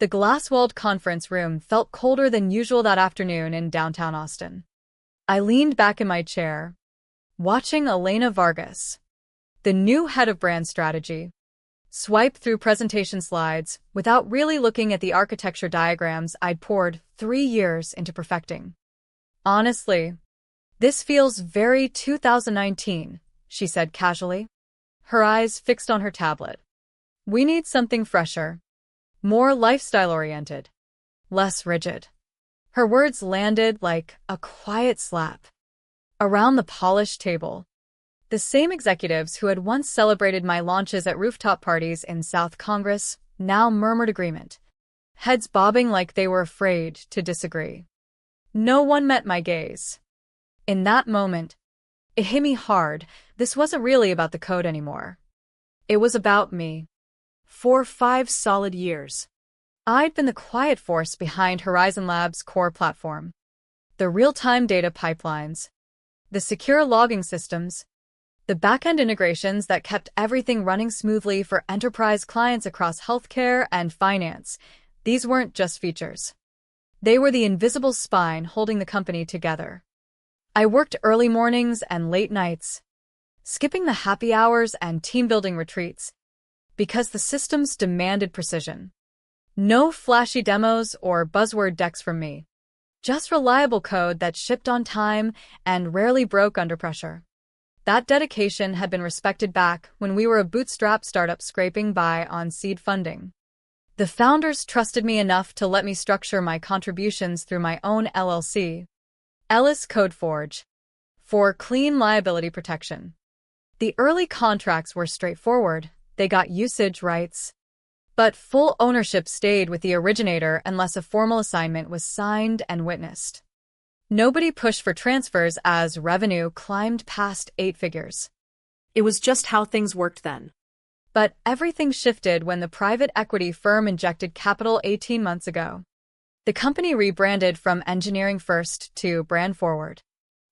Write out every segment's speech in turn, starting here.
The glass-walled conference room felt colder than usual that afternoon in downtown Austin. I leaned back in my chair, watching Elena Vargas, the new head of brand strategy, swipe through presentation slides without really looking at the architecture diagrams I'd poured 3 years into perfecting. Honestly, this feels very 2019, she said casually, her eyes fixed on her tablet. We need something fresher, more lifestyle-oriented, less rigid. Her words landed like a quiet slap. Around the polished table, the same executives who had once celebrated my launches at rooftop parties in South Congress now murmured agreement, heads bobbing like they were afraid to disagree. No one met my gaze. In that moment, it hit me hard. This wasn't really about the code anymore. It was about me. For 5 solid years, I'd been the quiet force behind Horizon Labs' core platform. The real-time data pipelines, the secure logging systems, the back-end integrations that kept everything running smoothly for enterprise clients across healthcare and finance. These weren't just features. They were the invisible spine holding the company together. I worked early mornings and late nights, skipping the happy hours and team-building retreats, because the systems demanded precision. No flashy demos or buzzword decks from me. Just reliable code that shipped on time and rarely broke under pressure. That dedication had been respected back when we were a bootstrap startup scraping by on seed funding. The founders trusted me enough to let me structure my contributions through my own LLC, Ellis Codeforge, for clean liability protection. The early contracts were straightforward. They got usage rights, but full ownership stayed with the originator unless a formal assignment was signed and witnessed. Nobody pushed for transfers as revenue climbed past 8 figures. It was just how things worked then. But everything shifted when the private equity firm injected capital 18 months ago. The company rebranded from engineering first to brand forward.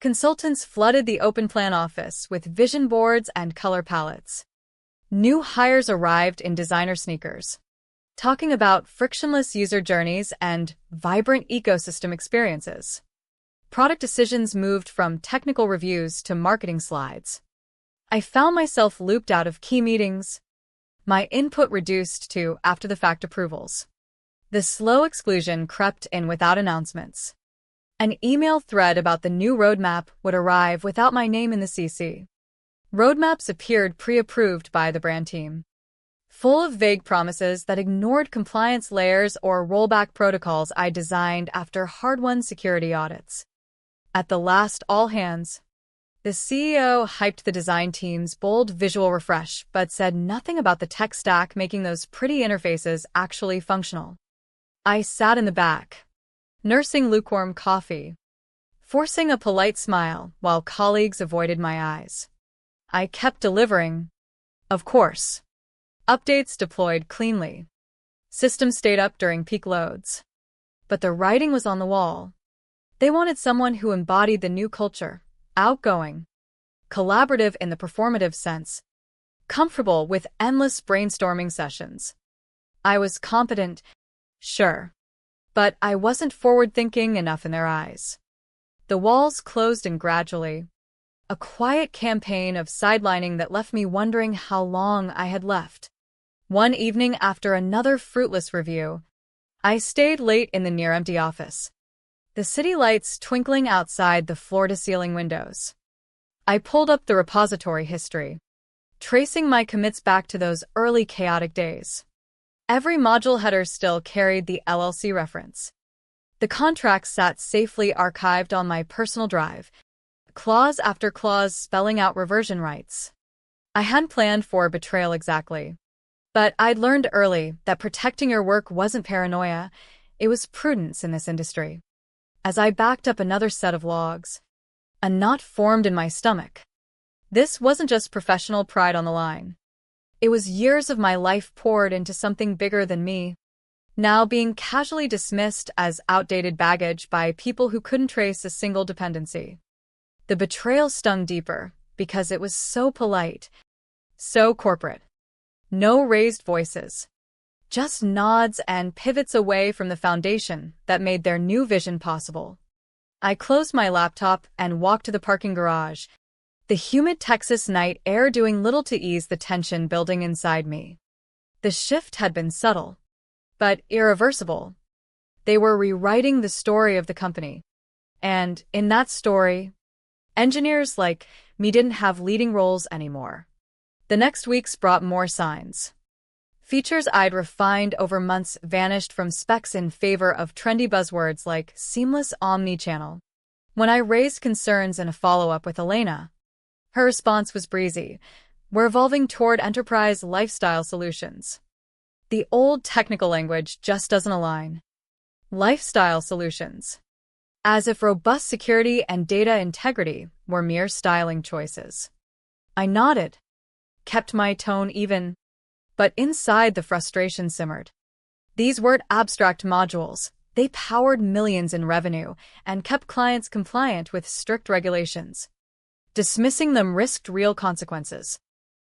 Consultants flooded the open plan office with vision boards and color palettes. New hires arrived in designer sneakers, talking about frictionless user journeys and vibrant ecosystem experiences. Product decisions moved from technical reviews to marketing slides. I found myself looped out of key meetings, my input reduced to after-the-fact approvals. The slow exclusion crept in without announcements. An email thread about the new roadmap would arrive without my name in the CC. Roadmaps appeared pre-approved by the brand team, full of vague promises that ignored compliance layers or rollback protocols I designed after hard-won security audits. At the last all-hands, the CEO hyped the design team's bold visual refresh but said nothing about the tech stack making those pretty interfaces actually functional. I sat in the back, nursing lukewarm coffee, forcing a polite smile while colleagues avoided my eyes. I kept delivering, of course. Updates deployed cleanly. Systems stayed up during peak loads. But the writing was on the wall. They wanted someone who embodied the new culture, outgoing, collaborative in the performative sense, comfortable with endless brainstorming sessions. I was competent, sure, but I wasn't forward-thinking enough in their eyes. The walls closed in gradually. A quiet campaign of sidelining that left me wondering how long I had left. One evening after another fruitless review, I stayed late in the near-empty office, the city lights twinkling outside the floor-to-ceiling windows. I pulled up the repository history, tracing my commits back to those early chaotic days. Every module header still carried the LLC reference. The contracts sat safely archived on my personal drive, clause after clause spelling out reversion rights. I hadn't planned for betrayal exactly, but I'd learned early that protecting your work wasn't paranoia, it was prudence in this industry. As I backed up another set of logs, a knot formed in my stomach. This wasn't just professional pride on the line. It was years of my life poured into something bigger than me, now being casually dismissed as outdated baggage by people who couldn't trace a single dependency. The betrayal stung deeper because it was so polite, so corporate. No raised voices, just nods and pivots away from the foundation that made their new vision possible. I closed my laptop and walked to the parking garage, the humid Texas night air doing little to ease the tension building inside me. The shift had been subtle, but irreversible. They were rewriting the story of the company. And in that story, engineers like me didn't have leading roles anymore. The next weeks brought more signs. Features I'd refined over months vanished from specs in favor of trendy buzzwords like seamless omnichannel. When I raised concerns in a follow-up with Elena, her response was breezy. We're evolving toward enterprise lifestyle solutions. The old technical language just doesn't align. Lifestyle solutions. As if robust security and data integrity were mere styling choices. I nodded, kept my tone even, but inside the frustration simmered. These weren't abstract modules. They powered millions in revenue and kept clients compliant with strict regulations. Dismissing them risked real consequences.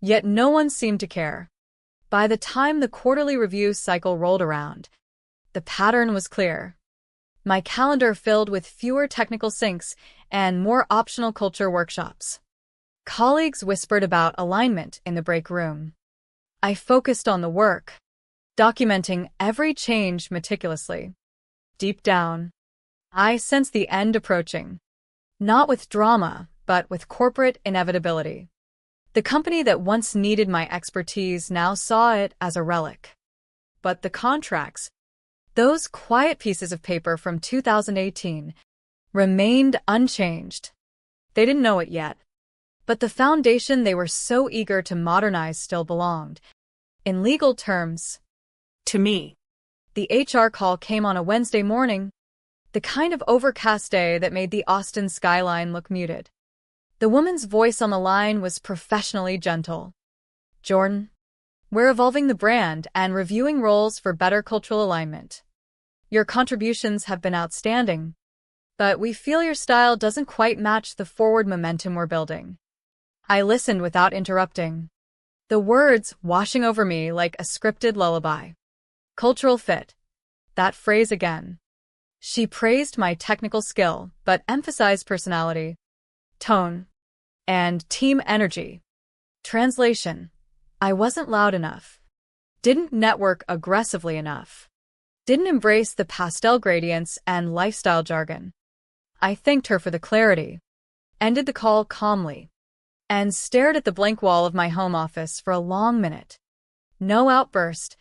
Yet no one seemed to care. By the time the quarterly review cycle rolled around, the pattern was clear. My calendar filled with fewer technical syncs and more optional culture workshops. Colleagues whispered about alignment in the break room. I focused on the work, documenting every change meticulously. Deep down, I sensed the end approaching. Not with drama, but with corporate inevitability. The company that once needed my expertise now saw it as a relic. But the contracts, those quiet pieces of paper from 2018, remained unchanged. They didn't know it yet. But the foundation they were so eager to modernize still belonged. In legal terms, To me. the HR call came on a Wednesday morning, the kind of overcast day that made the Austin skyline look muted. The woman's voice on the line was professionally gentle. Jordan, we're evolving the brand and reviewing roles for better cultural alignment. Your contributions have been outstanding, but we feel your style doesn't quite match the forward momentum we're building. I listened without interrupting, the words washing over me like a scripted lullaby. Cultural fit. That phrase again. She praised my technical skill, but emphasized personality, tone, and team energy. Translation. I wasn't loud enough. Didn't network aggressively enough. Didn't embrace the pastel gradients and lifestyle jargon. I thanked her for the clarity, ended the call calmly, and stared at the blank wall of my home office for a long minute. No outburst.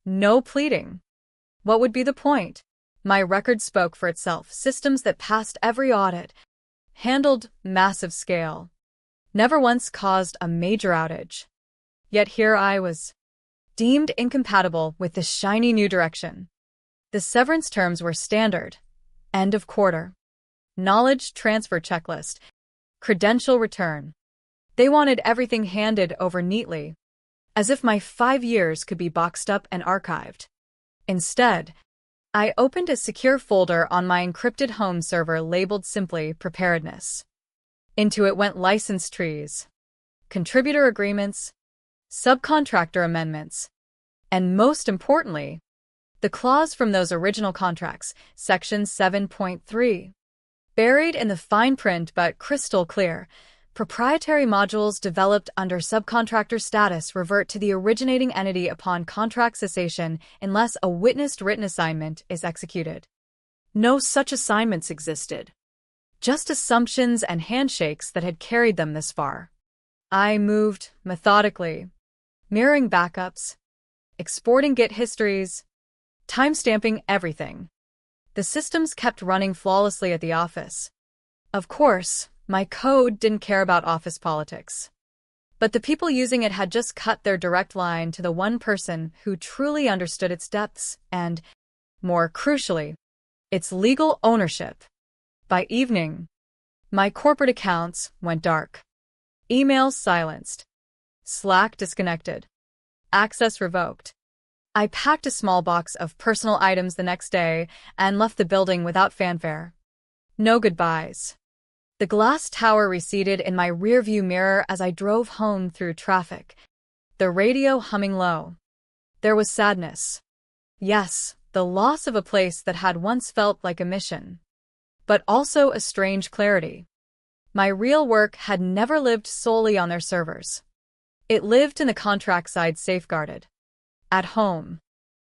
No pleading. What would be the point? My record spoke for itself. Systems that passed every audit, handled massive scale, never once caused a major outage. Yet here I was, deemed incompatible with this shiny new direction. The severance terms were standard. End of quarter. Knowledge transfer checklist. Credential return. They wanted everything handed over neatly, as if my 5 years could be boxed up and archived. Instead, I opened a secure folder on my encrypted home server labeled simply Preparedness. Into it went license trees, contributor agreements, subcontractor amendments, and most importantly, the clause from those original contracts, Section 7.3. Buried in the fine print but crystal clear, proprietary modules developed under subcontractor status revert to the originating entity upon contract cessation unless a witnessed written assignment is executed. No such assignments existed. Just assumptions and handshakes that had carried them this far. I moved methodically, mirroring backups, exporting Git histories, timestamping everything. The systems kept running flawlessly at the office. Of course, my code didn't care about office politics. But the people using it had just cut their direct line to the one person who truly understood its depths and, more crucially, its legal ownership. By evening, my corporate accounts went dark. Emails silenced. Slack disconnected. Access revoked. I packed a small box of personal items the next day and left the building without fanfare. No goodbyes. The glass tower receded in my rearview mirror as I drove home through traffic, the radio humming low. There was sadness. Yes, the loss of a place that had once felt like a mission. But also a strange clarity. My real work had never lived solely on their servers. It lived in the contract side safeguarded. At home.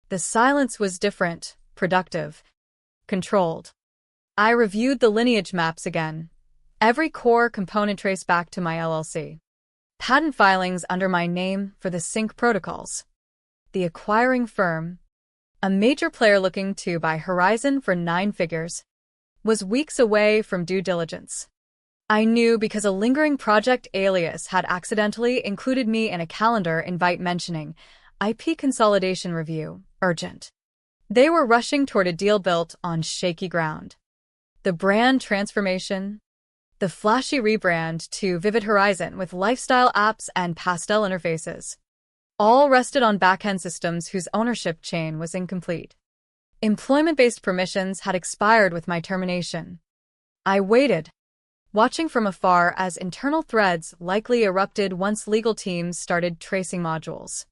The silence was different, productive, controlled. I reviewed the lineage maps again. Every core component traced back to my LLC. Patent filings under my name for the sync protocols. The acquiring firm, a major player looking to buy Horizon for 9 figures, was weeks away from due diligence. I knew because a lingering project alias had accidentally included me in a calendar invite mentioning IP consolidation review, urgent. They were rushing toward a deal built on shaky ground. The brand transformation, the flashy rebrand to Vivid Horizon with lifestyle apps and pastel interfaces, all rested on back-end systems whose ownership chain was incomplete. Employment-based permissions had expired with my termination. I waited, watching from afar as internal threads likely erupted once legal teams started tracing modules.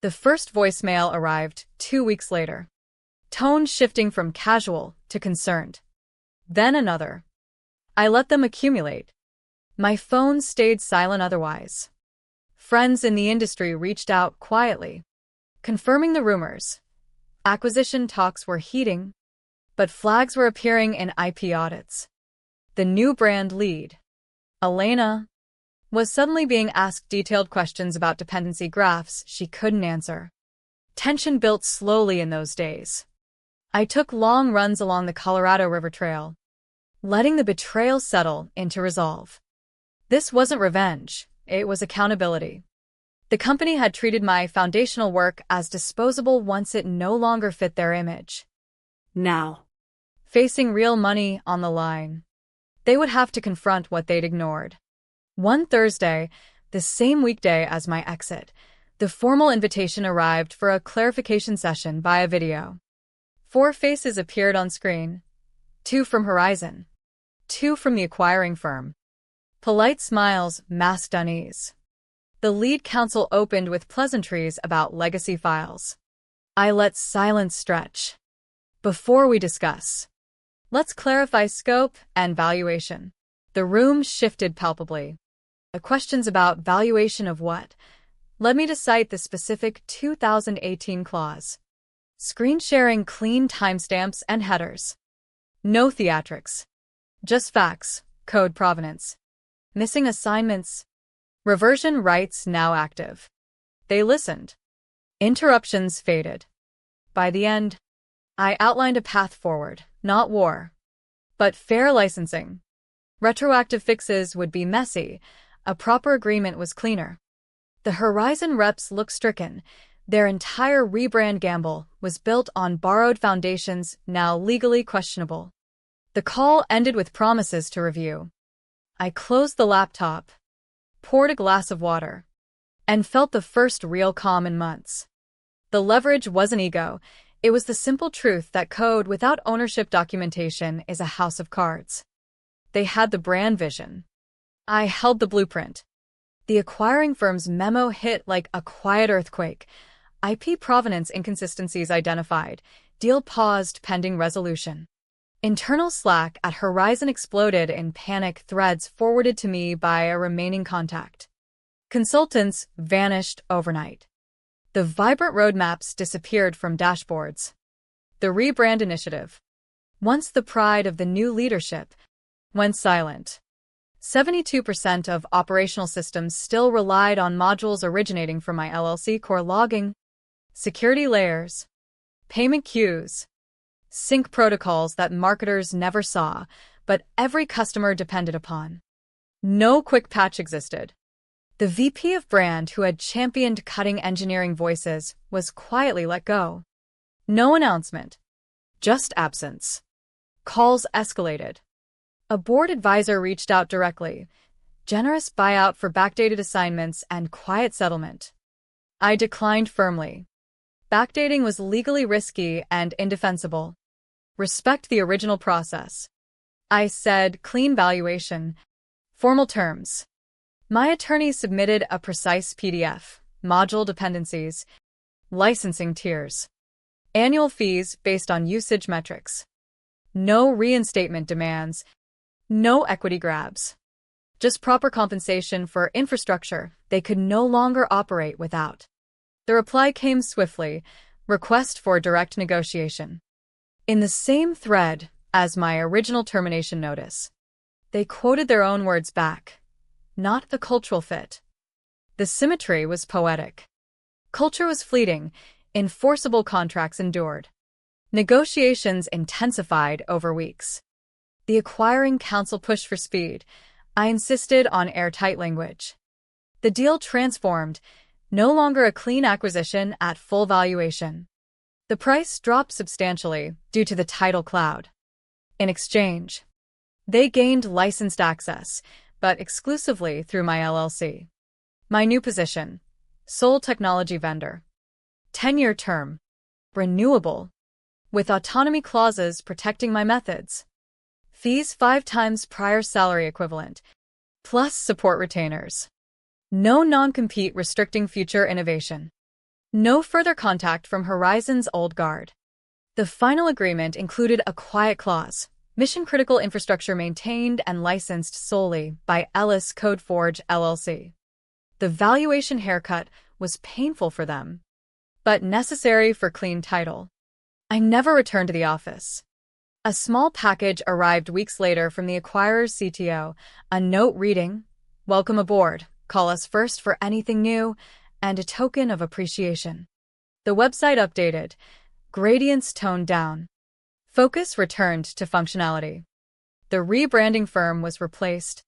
The first voicemail arrived 2 weeks later, tone shifting from casual to concerned. Then another. I let them accumulate. My phone stayed silent otherwise. Friends in the industry reached out quietly, confirming the rumors. Acquisition talks were heating, but flags were appearing in IP audits. The new brand lead, Elena, was suddenly being asked detailed questions about dependency graphs she couldn't answer. Tension built slowly in those days. I took long runs along the Colorado River Trail, letting the betrayal settle into resolve. This wasn't revenge, it was accountability. The company had treated my foundational work as disposable once it no longer fit their image. Now, facing real money on the line, they would have to confront what they'd ignored. One Thursday, the same weekday as my exit, the formal invitation arrived for a clarification session via video. 4 faces appeared on screen. 2 from Horizon. 2 from the acquiring firm. Polite smiles masked unease. The lead counsel opened with pleasantries about legacy files. I let silence stretch. Before we discuss, let's clarify scope and valuation. The room shifted palpably. The questions about valuation of what led me to cite the specific 2018 clause. Screen sharing clean timestamps and headers. No theatrics. Just facts, code provenance. Missing assignments. Reversion rights now active. They listened. Interruptions faded. By the end, I outlined a path forward, not war, but fair licensing. Retroactive fixes would be messy. A proper agreement was cleaner. The Horizon reps looked stricken. Their entire rebrand gamble was built on borrowed foundations now legally questionable. The call ended with promises to review. I closed the laptop, poured a glass of water, and felt the first real calm in months. The leverage wasn't ego. It was the simple truth that code without ownership documentation is a house of cards. They had the brand vision. I held the blueprint. The acquiring firm's memo hit like a quiet earthquake. IP provenance inconsistencies identified. Deal paused pending resolution. Internal Slack at Horizon exploded in panic threads forwarded to me by a remaining contact. Consultants vanished overnight. The vibrant roadmaps disappeared from dashboards. The rebrand initiative, once the pride of the new leadership, went silent. 72% of operational systems still relied on modules originating from my LLC core logging, security layers, payment queues, sync protocols that marketers never saw, but every customer depended upon. No quick patch existed. The VP of brand who had championed cutting engineering voices was quietly let go. No announcement, just absence. Calls escalated. A board advisor reached out directly. Generous buyout for backdated assignments and quiet settlement. I declined firmly. Backdating was legally risky and indefensible. Respect the original process. I said clean valuation. Formal terms. My attorney submitted a precise PDF, module dependencies, Licensing tiers. Annual fees based on usage metrics. No reinstatement demands. No equity grabs. Just proper compensation for infrastructure they could no longer operate without. The reply came swiftly, request for direct negotiation. In the same thread as my original termination notice, they quoted their own words back, not the cultural fit. The symmetry was poetic. Culture was fleeting, enforceable contracts endured. Negotiations intensified over weeks. The acquiring counsel pushed for speed. I insisted on airtight language. The deal transformed, no longer a clean acquisition at full valuation. The price dropped substantially due to the title cloud. In exchange, they gained licensed access, but exclusively through my LLC. My new position, sole technology vendor. 10-year term. Renewable. With autonomy clauses protecting my methods. Fees 5 times prior salary equivalent, plus support retainers. No non-compete restricting future innovation. No further contact from Horizon's old guard. The final agreement included a quiet clause, mission-critical infrastructure maintained and licensed solely by Ellis Codeforge LLC. The valuation haircut was painful for them, but necessary for clean title. I never returned to the office. A small package arrived weeks later from the acquirer's CTO, a note reading, "Welcome aboard, call us first for anything new," and a token of appreciation. The website updated, gradients toned down. Focus returned to functionality. The rebranding firm was replaced.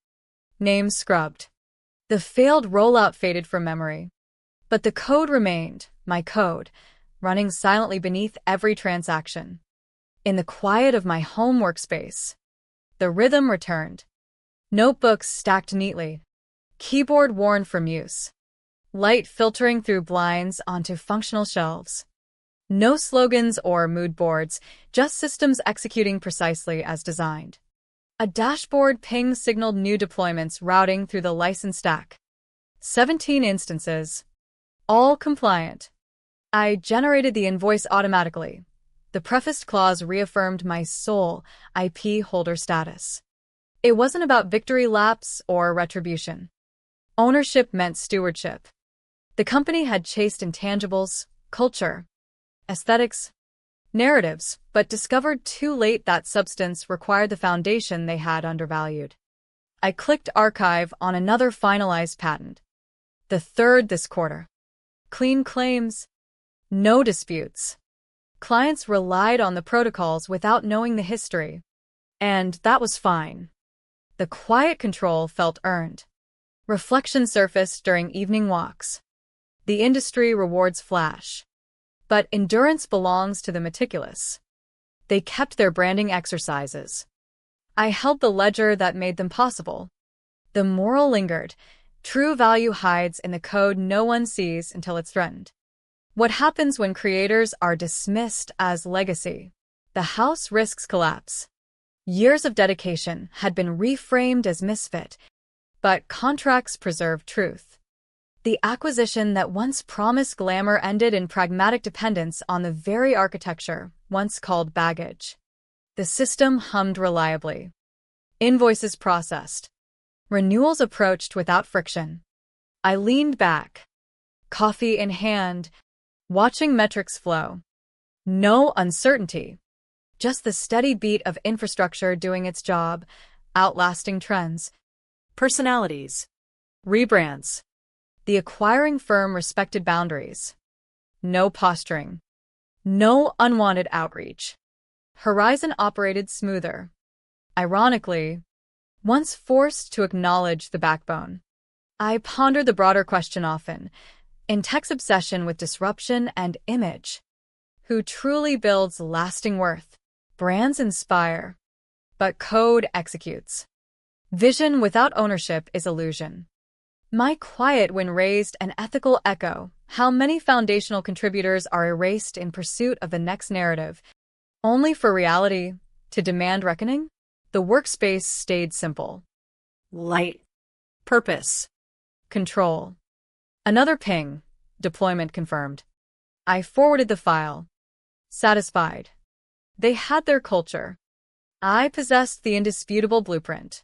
Names scrubbed. The failed rollout faded from memory. But the code remained, my code, running silently beneath every transaction. In the quiet of my home workspace, the rhythm returned. Notebooks stacked neatly. Keyboard worn from use. Light filtering through blinds onto functional shelves. No slogans or mood boards, just systems executing precisely as designed. A dashboard ping signaled new deployments routing through the license stack. 17 instances. All compliant. I generated the invoice automatically. The prefaced clause reaffirmed my sole IP holder status. It wasn't about victory laps or retribution. Ownership meant stewardship. The company had chased intangibles, culture, aesthetics, narratives, but discovered too late that substance required the foundation they had undervalued. I clicked archive on another finalized patent. The third this quarter. Clean claims. No disputes. Clients relied on the protocols without knowing the history. And that was fine. The quiet control felt earned. Reflection surfaced during evening walks. The industry rewards flash. But endurance belongs to the meticulous. They kept their branding exercises. I held the ledger that made them possible. The moral lingered. True value hides in the code no one sees until it's threatened. What happens when creators are dismissed as legacy? The house risks collapse. Years of dedication had been reframed as misfit, but contracts preserve truth. The acquisition that once promised glamour ended in pragmatic dependence on the very architecture once called baggage. The system hummed reliably. Invoices processed. Renewals approached without friction. I leaned back, coffee in hand, watching metrics flow. No uncertainty. Just the steady beat of infrastructure doing its job, outlasting trends. Personalities. Rebrands. The acquiring firm respected boundaries. No posturing. No unwanted outreach. Horizon operated smoother. Ironically, once forced to acknowledge the backbone, I pondered the broader question often, in tech's obsession with disruption and image. Who truly builds lasting worth? Brands inspire, but code executes. Vision without ownership is illusion. My quiet win raised an ethical echo. How many foundational contributors are erased in pursuit of the next narrative, only for reality to demand reckoning? The workspace stayed simple. Light. Purpose. Control. Another ping. Deployment confirmed. I forwarded the file. Satisfied. They had their culture. I possessed the indisputable blueprint.